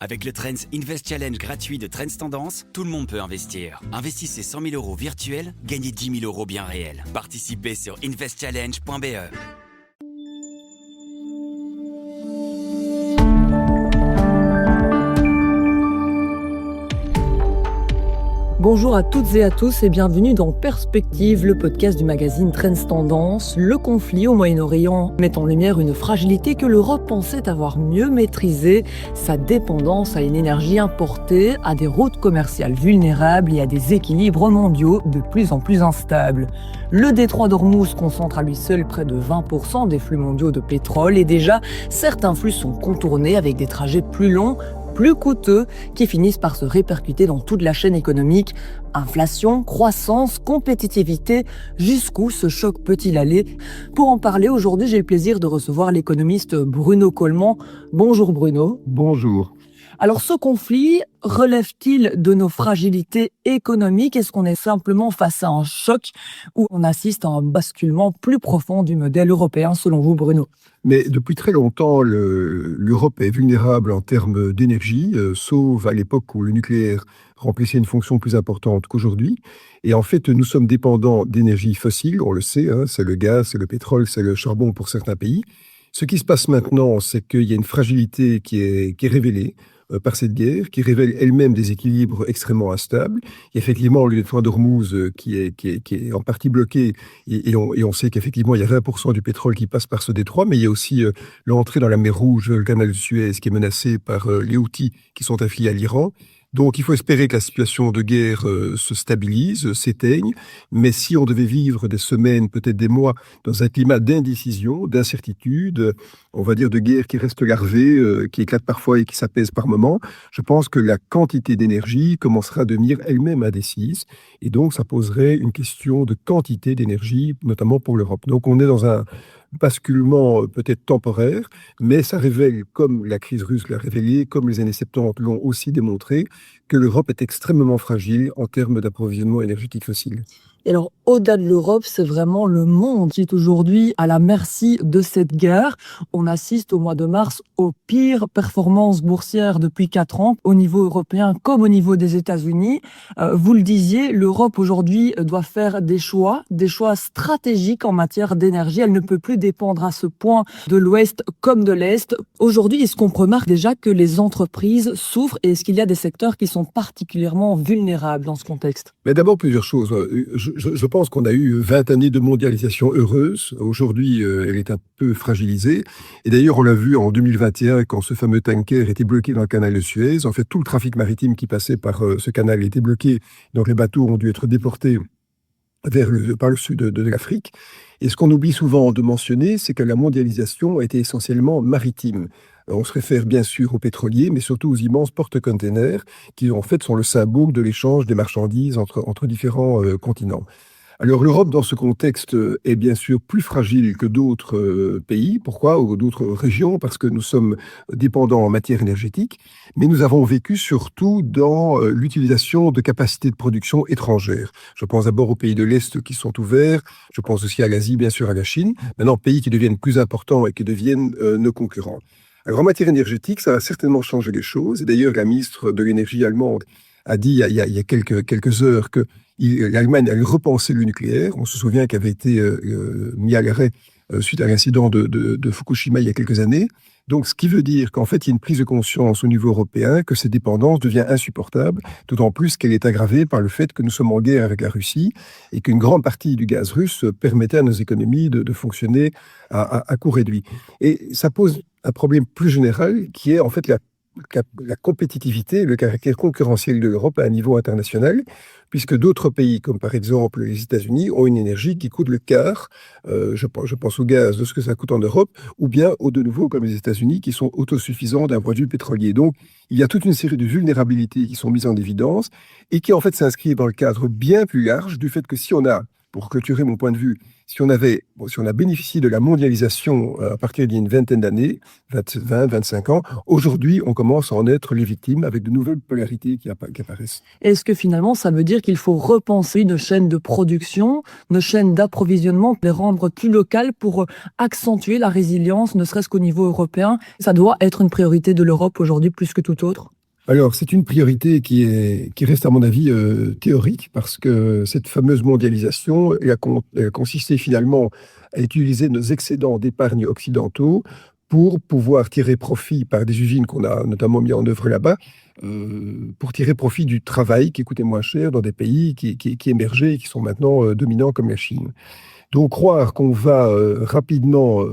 Avec le Trends Invest Challenge gratuit de Trends Tendance, tout le monde peut investir. Investissez 100 000 € virtuels, gagnez 10 000 € bien réels. Participez sur investchallenge.be. Bonjour à toutes et à tous et bienvenue dans Perspective, le podcast du magazine Trends Tendance. Le conflit au Moyen-Orient met en lumière une fragilité que l'Europe pensait avoir mieux maîtrisée, sa dépendance à une énergie importée, à des routes commerciales vulnérables et à des équilibres mondiaux de plus en plus instables. Le détroit d'Ormuz concentre à lui seul près de 20% des flux mondiaux de pétrole et déjà, certains flux sont contournés avec des trajets plus longs, plus coûteux, qui finissent par se répercuter dans toute la chaîne économique. Inflation, croissance, compétitivité, jusqu'où ce choc peut-il aller? Pour en parler, aujourd'hui, j'ai le plaisir de recevoir l'économiste Bruno Coleman. Bonjour Bruno. Bonjour. Alors ce conflit relève-t-il de nos fragilités économiques? Est-ce qu'on est simplement face à un choc ou on assiste à un basculement plus profond du modèle européen selon vous Bruno? Mais depuis très longtemps, l'Europe est vulnérable en termes d'énergie, sauf à l'époque où le nucléaire remplissait une fonction plus importante qu'aujourd'hui. Et en fait, nous sommes dépendants d'énergies fossiles, on le sait, c'est le gaz, c'est le pétrole, c'est le charbon pour certains pays. Ce qui se passe maintenant, c'est qu'il y a une fragilité qui est révélée par cette guerre, qui révèle elle-même des équilibres extrêmement instables. Il y a effectivement le détroit d'Ormuz qui est en partie bloqué, et on sait qu'effectivement il y a 20% du pétrole qui passe par ce détroit, mais il y a aussi l'entrée dans la mer Rouge, le canal de Suez, qui est menacé par les Houthis qui sont affiliés à l'Iran. Donc il faut espérer que la situation de guerre se stabilise, s'éteigne, mais si on devait vivre des semaines, peut-être des mois, dans un climat d'indécision, d'incertitude, on va dire de guerre qui reste larvée, qui éclate parfois et qui s'apaise par moments, je pense que la quantité d'énergie commencera à devenir elle-même indécise, et donc ça poserait une question de quantité d'énergie, notamment pour l'Europe. Donc on est dans un basculement peut-être temporaire, mais ça révèle, comme la crise russe l'a révélé, comme les années 70 l'ont aussi démontré, que l'Europe est extrêmement fragile en termes d'approvisionnement énergétique fossile. Et alors, au-delà de l'Europe, c'est vraiment le monde qui est aujourd'hui à la merci de cette guerre. On assiste au mois de mars aux pires performances boursières depuis 4 ans, au niveau européen comme au niveau des États-Unis. Vous le disiez, l'Europe aujourd'hui doit faire des choix stratégiques en matière d'énergie. Elle ne peut plus dépendre à ce point de l'Ouest comme de l'Est. Aujourd'hui, est-ce qu'on remarque déjà que les entreprises souffrent et est-ce qu'il y a des secteurs qui sont particulièrement vulnérables dans ce contexte? Mais d'abord, plusieurs choses. Je pense qu'on a eu 20 années de mondialisation heureuse. Aujourd'hui, elle est un peu fragilisée. Et d'ailleurs, on l'a vu en 2021, quand ce fameux tanker était bloqué dans le canal de Suez. En fait, tout le trafic maritime qui passait par ce canal était bloqué. Donc, les bateaux ont dû être déportés par le sud de l'Afrique. Et ce qu'on oublie souvent de mentionner, c'est que la mondialisation était essentiellement maritime. On se réfère bien sûr aux pétroliers, mais surtout aux immenses porte-containers qui en fait sont le symbole de l'échange des marchandises entre différents continents. Alors l'Europe, dans ce contexte, est bien sûr plus fragile que d'autres pays. Pourquoi? Ou d'autres régions, parce que nous sommes dépendants en matière énergétique, mais nous avons vécu surtout dans l'utilisation de capacités de production étrangères. Je pense d'abord aux pays de l'Est qui sont ouverts, je pense aussi à l'Asie, bien sûr à la Chine, maintenant pays qui deviennent plus importants et qui deviennent nos concurrents. Alors en matière énergétique, ça a certainement changé les choses. Et d'ailleurs, la ministre de l'énergie allemande a dit il y a quelques heures que l'Allemagne allait repenser le nucléaire. On se souvient qu'il avait été mis à l'arrêt suite à l'incident de Fukushima il y a quelques années. Donc, ce qui veut dire qu'en fait, il y a une prise de conscience au niveau européen que cette dépendance devient insupportable, d'autant plus qu'elle est aggravée par le fait que nous sommes en guerre avec la Russie et qu'une grande partie du gaz russe permettait à nos économies de fonctionner à coût réduit. Et ça pose un problème plus général qui est en fait la compétitivité, le caractère concurrentiel de l'Europe à un niveau international, puisque d'autres pays, comme par exemple les États-Unis, ont une énergie qui coûte le quart, je pense au gaz, de ce que ça coûte en Europe, ou bien de nouveau comme les États-Unis, qui sont autosuffisants d'un point de vue pétrolier. Donc, il y a toute une série de vulnérabilités qui sont mises en évidence et qui en fait s'inscrivent dans le cadre bien plus large du fait que si on a, pour clôturer mon point de vue, si on a bénéficié de la mondialisation à partir d'il y a une vingtaine d'années, 25 ans, aujourd'hui, on commence à en être les victimes avec de nouvelles polarités qui apparaissent. Est-ce que finalement, ça veut dire qu'il faut repenser nos chaînes de production, nos chaînes d'approvisionnement, les rendre plus locales pour accentuer la résilience, ne serait-ce qu'au niveau européen? Ça doit être une priorité de l'Europe aujourd'hui plus que tout autre? Alors, c'est une priorité qui reste, à mon avis, théorique, parce que cette fameuse mondialisation, elle a consisté finalement à utiliser nos excédents d'épargne occidentaux pour pouvoir tirer profit par des usines qu'on a notamment mis en œuvre là-bas, pour tirer profit du travail qui coûtait moins cher dans des pays qui émergeaient et qui sont maintenant dominants comme la Chine. Donc, croire qu'on va rapidement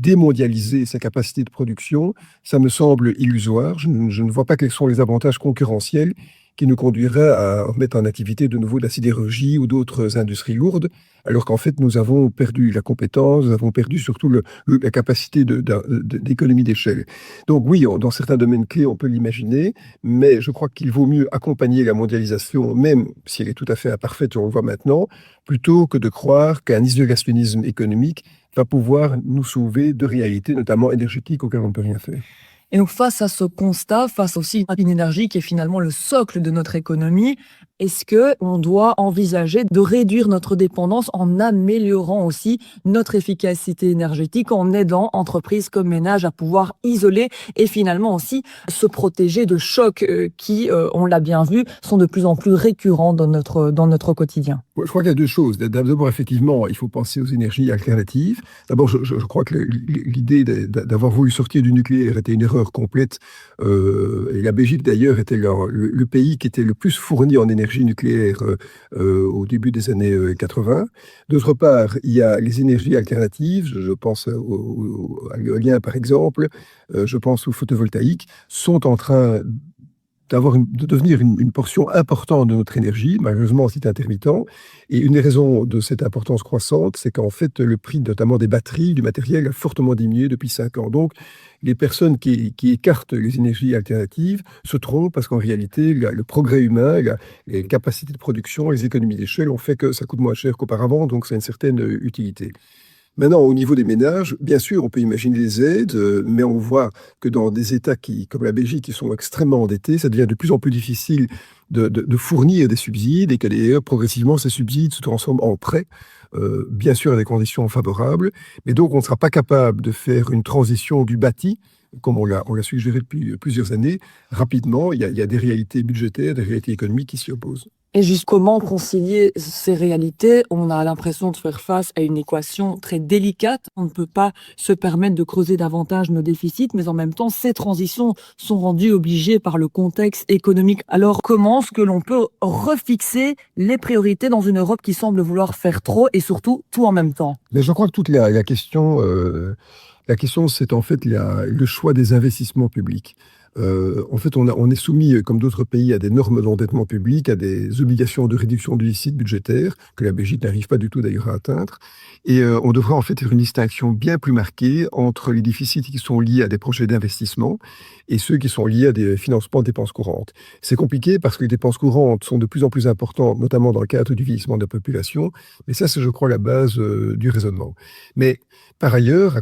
démondialiser sa capacité de production, ça me semble illusoire. Je ne vois pas quels sont les avantages concurrentiels qui nous conduiraient à remettre en activité de nouveau de la sidérurgie ou d'autres industries lourdes, alors qu'en fait, nous avons perdu la compétence, nous avons perdu surtout la capacité d'économie d'échelle. Donc oui, dans certains domaines clés, on peut l'imaginer, mais je crois qu'il vaut mieux accompagner la mondialisation, même si elle est tout à fait imparfaite, on le voit maintenant, plutôt que de croire qu'un isolationnisme économique va pouvoir nous sauver de réalités, notamment énergétiques, auxquelles on ne peut rien faire. Et donc face à ce constat, face aussi à une énergie qui est finalement le socle de notre économie, est-ce qu'on doit envisager de réduire notre dépendance en améliorant aussi notre efficacité énergétique, en aidant entreprises comme ménages à pouvoir isoler et finalement aussi se protéger de chocs qui, on l'a bien vu, sont de plus en plus récurrents dans notre quotidien? Je crois qu'il y a deux choses. D'abord, effectivement, il faut penser aux énergies alternatives. D'abord, je crois que l'idée d'avoir voulu sortir du nucléaire était une erreur complète. Et la Belgique, d'ailleurs, était le pays qui était le plus fourni en énergie nucléaire au début des années 80. D'autre part, il y a les énergies alternatives. Je pense à l'éolien, par exemple. Je pense au photovoltaïque, sont en train de devenir une portion importante de notre énergie. Malheureusement, c'est intermittent. Et une des raisons de cette importance croissante, c'est qu'en fait, le prix notamment des batteries, du matériel, a fortement diminué depuis 5 ans. Donc, les personnes qui écartent les énergies alternatives se trompent parce qu'en réalité, le progrès humain, les capacités de production, les économies d'échelle ont fait que ça coûte moins cher qu'auparavant, donc ça a une certaine utilité. Maintenant, au niveau des ménages, bien sûr, on peut imaginer des aides, mais on voit que dans des États comme la Belgique, qui sont extrêmement endettés, ça devient de plus en plus difficile de fournir des subsides et que d'ailleurs, progressivement, ces subsides se transforment en prêts, bien sûr à des conditions favorables. Mais donc, on ne sera pas capable de faire une transition du bâti, comme on l'a suggéré depuis plusieurs années, rapidement. Il y a des réalités budgétaires, des réalités économiques qui s'y opposent. Et juste comment concilier ces réalités? On a l'impression de faire face à une équation très délicate. On ne peut pas se permettre de creuser davantage nos déficits, mais en même temps, ces transitions sont rendues obligées par le contexte économique. Alors, comment est-ce que l'on peut refixer les priorités dans une Europe qui semble vouloir faire trop et surtout tout en même temps? Mais je crois que toute la question, c'est en fait le choix des investissements publics. En fait, on est soumis, comme d'autres pays, à des normes d'endettement public, à des obligations de réduction du déficit budgétaire, que la Belgique n'arrive pas du tout d'ailleurs à atteindre. Et on devrait en fait faire une distinction bien plus marquée entre les déficits qui sont liés à des projets d'investissement et ceux qui sont liés à des financements de dépenses courantes. C'est compliqué parce que les dépenses courantes sont de plus en plus importantes, notamment dans le cadre du vieillissement de la population. Mais ça, c'est, je crois, la base du raisonnement. Mais par ailleurs,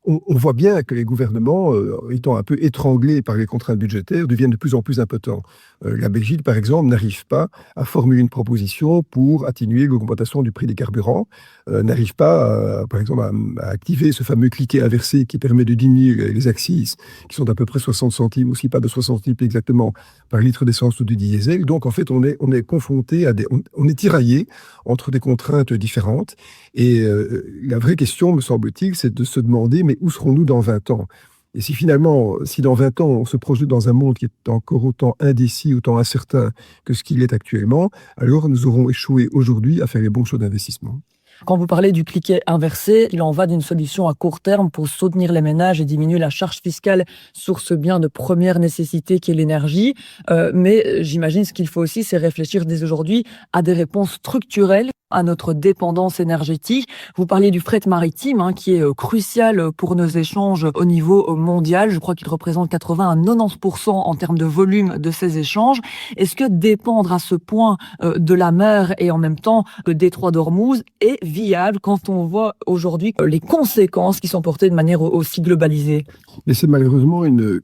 on voit bien que les gouvernements, étant un peu étranglés par les contraintes budgétaires, deviennent de plus en plus impotents. La Belgique, par exemple, n'arrive pas à formuler une proposition pour atténuer l'augmentation du prix des carburants, n'arrive pas, par exemple, à activer ce fameux cliquet inversé qui permet de diminuer les accises, qui sont d'à peu près 60 centimes, aussi pas de 60 centimes exactement, par litre d'essence ou de diesel. Donc, en fait, on est confronté on est tiraillé entre des contraintes différentes. Et la vraie question, me semble-t-il, c'est de se demander, mais où serons-nous dans 20 ans ? Et si finalement, dans 20 ans, on se projette dans un monde qui est encore autant indécis, autant incertain que ce qu'il est actuellement, alors nous aurons échoué aujourd'hui à faire les bons choix d'investissement. Quand vous parlez du cliquet inversé, il en va d'une solution à court terme pour soutenir les ménages et diminuer la charge fiscale sur ce bien de première nécessité qui est l'énergie. Mais j'imagine ce qu'il faut aussi, c'est réfléchir dès aujourd'hui à des réponses structurelles à notre dépendance énergétique. Vous parliez du fret maritime qui est crucial pour nos échanges au niveau mondial. Je crois qu'il représente 80 à 90% en termes de volume de ces échanges. Est-ce que dépendre à ce point de la mer et en même temps le détroit d'Ormuz est viable quand on voit aujourd'hui les conséquences qui sont portées de manière aussi globalisée? Mais c'est malheureusement une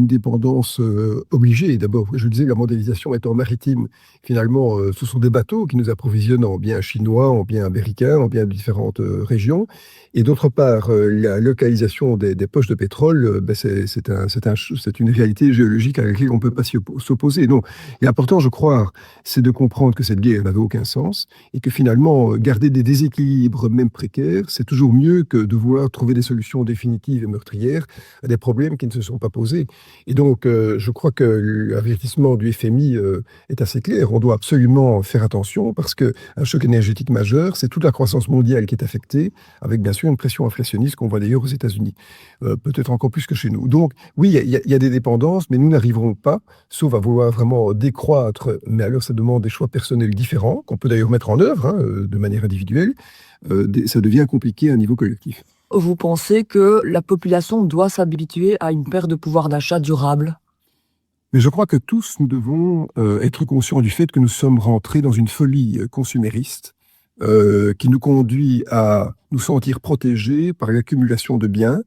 dépendance obligée. D'abord, je le disais, la mondialisation étant maritime, finalement, ce sont des bateaux qui nous approvisionnent en biens chinois, en biens américains, en biens de différentes régions. Et d'autre part, la localisation des poches de pétrole, c'est une réalité géologique à laquelle on ne peut pas s'opposer. Donc, l'important, je crois, c'est de comprendre que cette guerre n'avait aucun sens et que finalement, garder des déséquilibres, même précaires, c'est toujours mieux que de vouloir trouver des solutions définitives et meurtrières à des problèmes qui ne se sont pas posés. Et donc, je crois que l'avertissement du FMI est assez clair. On doit absolument faire attention parce qu'un choc énergétique majeur, c'est toute la croissance mondiale qui est affectée, avec bien sûr une pression inflationniste qu'on voit d'ailleurs aux États-Unis, peut-être encore plus que chez nous. Donc, oui, il y a des dépendances, mais nous n'arriverons pas, sauf à vouloir vraiment décroître, mais alors ça demande des choix personnels différents, qu'on peut d'ailleurs mettre en œuvre de manière individuelle. Ça devient compliqué à un niveau collectif. Vous pensez que la population doit s'habituer à une perte de pouvoir d'achat durable? Mais je crois que tous, nous devons être conscients du fait que nous sommes rentrés dans une folie consumériste qui nous conduit à nous sentir protégés par l'accumulation de biens.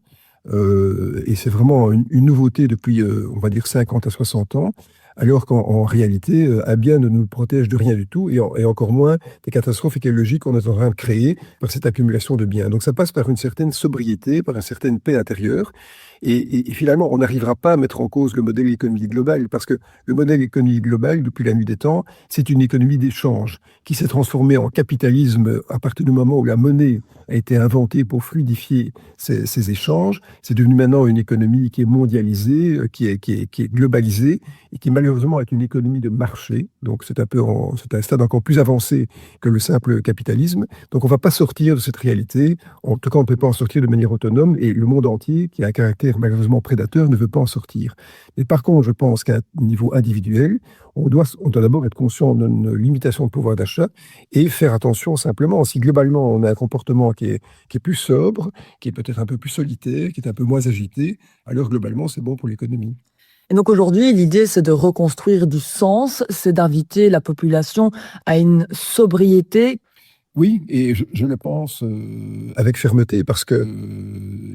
Et c'est vraiment une nouveauté depuis, on va dire, 50 à 60 ans. Alors qu'en réalité, un bien ne nous protège de rien du tout, et encore moins des catastrophes écologiques qu'on est en train de créer par cette accumulation de biens. Donc ça passe par une certaine sobriété, par une certaine paix intérieure, et finalement, on n'arrivera pas à mettre en cause le modèle économique global, parce que le modèle économique global, depuis la nuit des temps, c'est une économie d'échange, qui s'est transformée en capitalisme à partir du moment où la monnaie a été inventée pour fluidifier ces échanges. C'est devenu maintenant une économie qui est mondialisée, qui est globalisée, et qui malheureusement est une économie de marché. Donc c'est un stade encore plus avancé que le simple capitalisme. Donc on ne va pas sortir de cette réalité. En tout cas, on ne peut pas en sortir de manière autonome, et le monde entier, qui a un caractère malheureusement prédateur, ne veut pas en sortir. Mais par contre, je pense qu'à un niveau individuel, on doit d'abord être conscient d'une limitation de pouvoir d'achat et faire attention simplement. Si globalement on a un comportement qui est plus sobre, qui est peut-être un peu plus solitaire, qui est un peu moins agité, alors globalement c'est bon pour l'économie. Et donc aujourd'hui, l'idée, c'est de reconstruire du sens, c'est d'inviter la population à une sobriété. Oui, et je le pense avec fermeté, parce que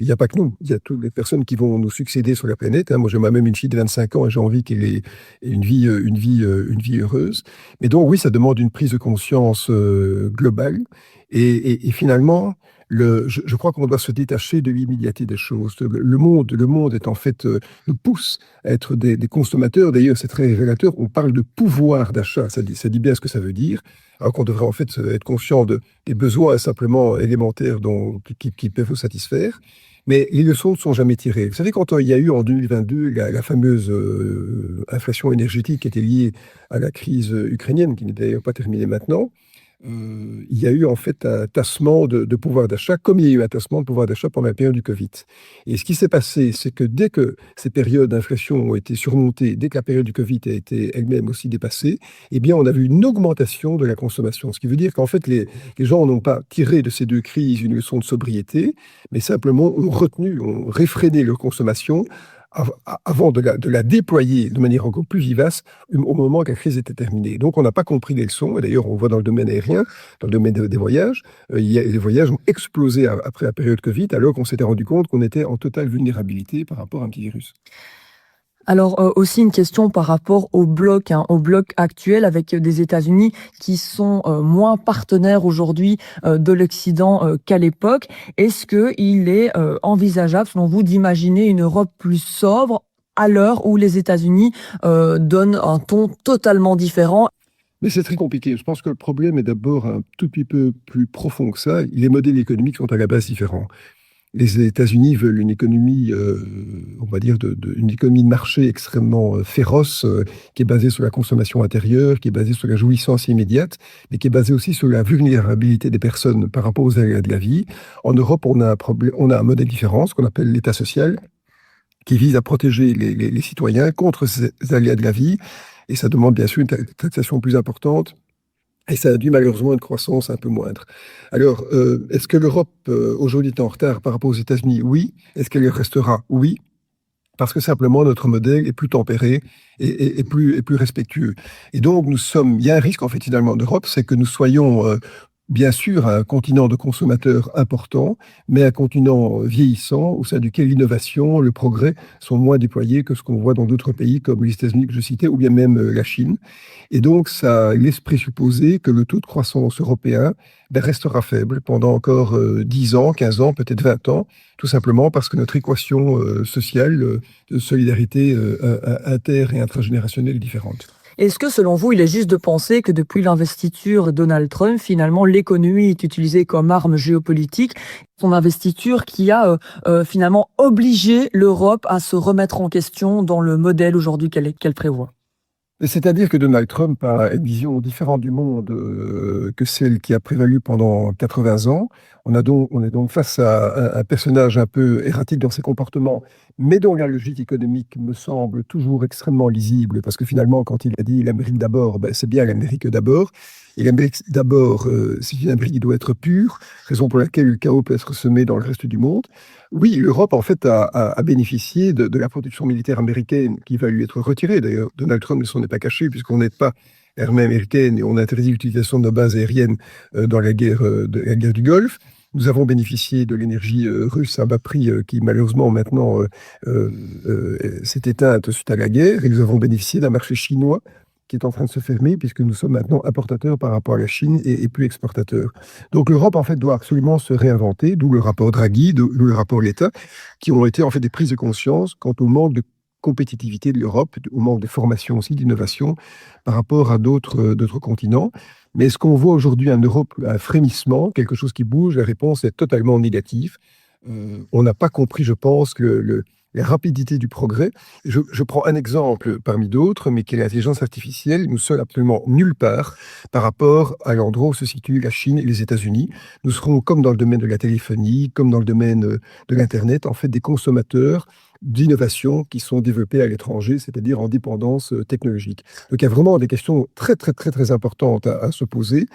il n'y a pas que nous, il y a toutes les personnes qui vont nous succéder sur la planète. Moi, j'ai moi-même une fille de 25 ans et j'ai envie qu'elle ait une vie heureuse. Mais donc, oui, ça demande une prise de conscience globale. Et finalement, je crois qu'on doit se détacher de l'immédiateté des choses. Le monde est en fait, nous pousse à être des consommateurs. D'ailleurs, c'est très révélateur. On parle de pouvoir d'achat. Ça dit bien ce que ça veut dire. Alors qu'on devrait en fait être conscient des besoins simplement élémentaires qui peuvent nous satisfaire. Mais les leçons ne sont jamais tirées. Vous savez, quand il y a eu en 2022 la fameuse inflation énergétique qui était liée à la crise ukrainienne, qui n'est d'ailleurs pas terminée maintenant, il y a eu en fait un tassement de pouvoir d'achat, comme il y a eu un tassement de pouvoir d'achat pendant la période du Covid. Et ce qui s'est passé, c'est que dès que ces périodes d'inflation ont été surmontées, dès que la période du Covid a été elle-même aussi dépassée, eh bien, on a vu une augmentation de la consommation. Ce qui veut dire qu'en fait, les gens n'ont pas tiré de ces deux crises une leçon de sobriété, mais simplement ont réfréné leur consommation avant de la déployer de manière encore plus vivace au moment que la crise était terminée. Donc on n'a pas compris les leçons, et d'ailleurs on voit dans le domaine aérien, dans le domaine des voyages, les voyages ont explosé après la période Covid, alors qu'on s'était rendu compte qu'on était en totale vulnérabilité par rapport à un petit virus. Alors aussi une question par rapport au bloc actuel avec des États-Unis qui sont moins partenaires aujourd'hui de l'Occident qu'à l'époque. Est-ce qu'il est envisageable, selon vous, d'imaginer une Europe plus sobre à l'heure où les États-Unis donnent un ton totalement différent? Mais c'est très compliqué. Je pense que le problème est d'abord un tout petit peu plus profond que ça. Les modèles économiques sont à la base différents. Les États-Unis veulent une économie, on va dire, une économie de marché extrêmement féroce, qui est basée sur la consommation intérieure, qui est basée sur la jouissance immédiate, mais qui est basée aussi sur la vulnérabilité des personnes par rapport aux aléas de la vie. En Europe, on a un modèle différent, ce qu'on appelle l'État social, qui vise à protéger les citoyens contre ces aléas de la vie, et ça demande bien sûr une taxation plus importante, Et ça induit malheureusement une croissance un peu moindre. Alors, est-ce que l'Europe aujourd'hui est en retard par rapport aux États-Unis? Oui. Est-ce qu'elle y restera? Oui. Parce que simplement notre modèle est plus tempéré et plus respectueux. Et donc il y a un risque en fait finalement en Europe, c'est que nous soyons bien sûr un continent de consommateurs important, mais un continent vieillissant au sein duquel l'innovation, le progrès sont moins déployés que ce qu'on voit dans d'autres pays comme les États-Unis que je citais ou bien même la Chine. Et donc ça laisse présupposer que le taux de croissance européen restera faible pendant encore 10 ans, 15 ans, peut-être 20 ans, tout simplement parce que notre équation sociale de solidarité inter- et intragénérationnelle est différente. Est-ce que, selon vous, il est juste de penser que depuis l'investiture de Donald Trump, finalement, l'économie est utilisée comme arme géopolitique, son investiture qui a finalement obligé l'Europe à se remettre en question dans le modèle aujourd'hui qu'elle prévoit? C'est-à-dire que Donald Trump a une vision différente du monde que celle qui a prévalu pendant 80 ans. On est donc face à un personnage un peu erratique dans ses comportements, mais dont la logique économique me semble toujours extrêmement lisible, parce que finalement, quand il a dit l'Amérique d'abord, c'est bien l'Amérique d'abord. Et l'Amérique d'abord, c'est une Amérique qui doit être pure, raison pour laquelle le chaos peut être semé dans le reste du monde. Oui, l'Europe, en fait, a bénéficié de la protection militaire américaine qui va lui être retirée. D'ailleurs, Donald Trump ne s'en est pas caché, puisqu'on n'est pas l'armée américaine et on interdit l'utilisation de nos bases aériennes dans la guerre du Golfe. Nous avons bénéficié de l'énergie russe à bas prix qui, malheureusement, maintenant s'est éteinte suite à la guerre. Et nous avons bénéficié d'un marché chinois qui est en train de se fermer, puisque nous sommes maintenant importateurs par rapport à la Chine et plus exportateurs. Donc l'Europe, en fait, doit absolument se réinventer, d'où le rapport Draghi, d'où le rapport Letta, qui ont été en fait des prises de conscience quant au manque de compétitivité de l'Europe, au manque de formation aussi, d'innovation, par rapport à d'autres continents. Mais est-ce qu'on voit aujourd'hui en Europe un frémissement, quelque chose qui bouge? La réponse est totalement négative. On n'a pas compris, je pense, que la rapidité du progrès. Je prends un exemple parmi d'autres, mais qui est l'intelligence artificielle. Nous sommes absolument nulle part par rapport à l'endroit où se situent la Chine et les États-Unis. Nous serons, comme dans le domaine de la téléphonie, comme dans le domaine de l'Internet, en fait, des consommateurs d'innovations qui sont développées à l'étranger, c'est-à-dire en dépendance technologique. Donc il y a vraiment des questions très, très, très, très importantes à se poser.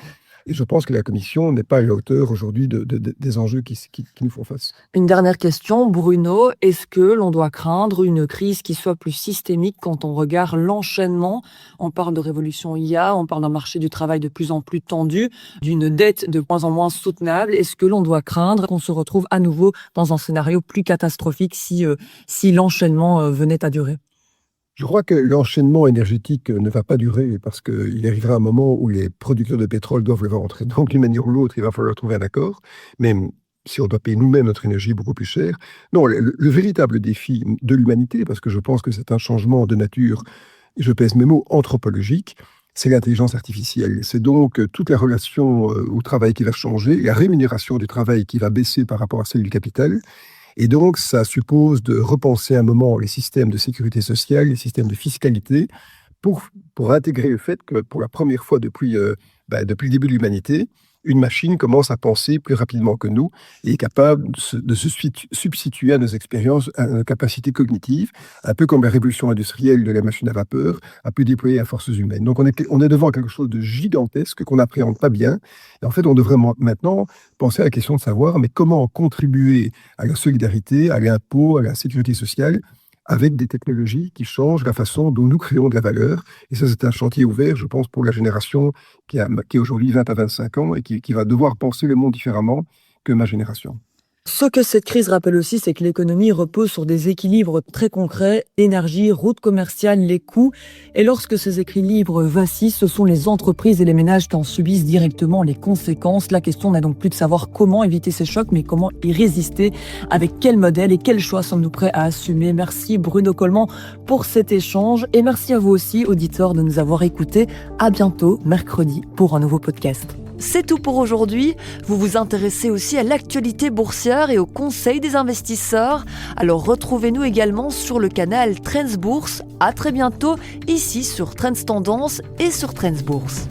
Et je pense que la Commission n'est pas à la hauteur aujourd'hui des enjeux qui nous font face. Une dernière question, Bruno. Est-ce que l'on doit craindre une crise qui soit plus systémique quand on regarde l'enchaînement? On parle de révolution IA, on parle d'un marché du travail de plus en plus tendu, d'une dette de moins en moins soutenable. Est-ce que l'on doit craindre qu'on se retrouve à nouveau dans un scénario plus catastrophique si l'enchaînement venait à durer? Je crois que l'enchaînement énergétique ne va pas durer parce qu'il arrivera un moment où les producteurs de pétrole doivent le vendre. Donc, d'une manière ou l'autre, il va falloir trouver un accord, même si on doit payer nous-mêmes notre énergie beaucoup plus cher. Non, le véritable défi de l'humanité, parce que je pense que c'est un changement de nature, et je pèse mes mots, anthropologique, c'est l'intelligence artificielle. C'est donc toute la relation au travail qui va changer, la rémunération du travail qui va baisser par rapport à celle du capital. Et donc, ça suppose de repenser un moment les systèmes de sécurité sociale, les systèmes de fiscalité, pour intégrer le fait que pour la première fois depuis le début de l'humanité, une machine commence à penser plus rapidement que nous et est capable de se substituer à nos expériences, à nos capacités cognitives, un peu comme la révolution industrielle de la machine à vapeur a pu déployer à forces humaines. Donc on est devant quelque chose de gigantesque qu'on n'appréhende pas bien. Et en fait, on devrait maintenant penser à la question de savoir mais comment contribuer à la solidarité, à l'impôt, à la sécurité sociale, avec des technologies qui changent la façon dont nous créons de la valeur. Et ça, c'est un chantier ouvert, je pense, pour la génération qui a aujourd'hui 20 à 25 ans et qui va devoir penser le monde différemment que ma génération. Ce que cette crise rappelle aussi, c'est que l'économie repose sur des équilibres très concrets, énergie, routes commerciales, les coûts. Et lorsque ces équilibres vacillent, ce sont les entreprises et les ménages qui en subissent directement les conséquences. La question n'est donc plus de savoir comment éviter ces chocs, mais comment y résister, avec quel modèle et quel choix sommes-nous prêts à assumer. Merci Bruno Coleman pour cet échange et merci à vous aussi, auditeurs, de nous avoir écoutés. À bientôt, mercredi, pour un nouveau podcast. C'est tout pour aujourd'hui. Vous vous intéressez aussi à l'actualité boursière et au conseil des investisseurs. Alors retrouvez-nous également sur le canal Trends Bourse. À très bientôt ici sur Trends Tendance et sur Trends Bourse.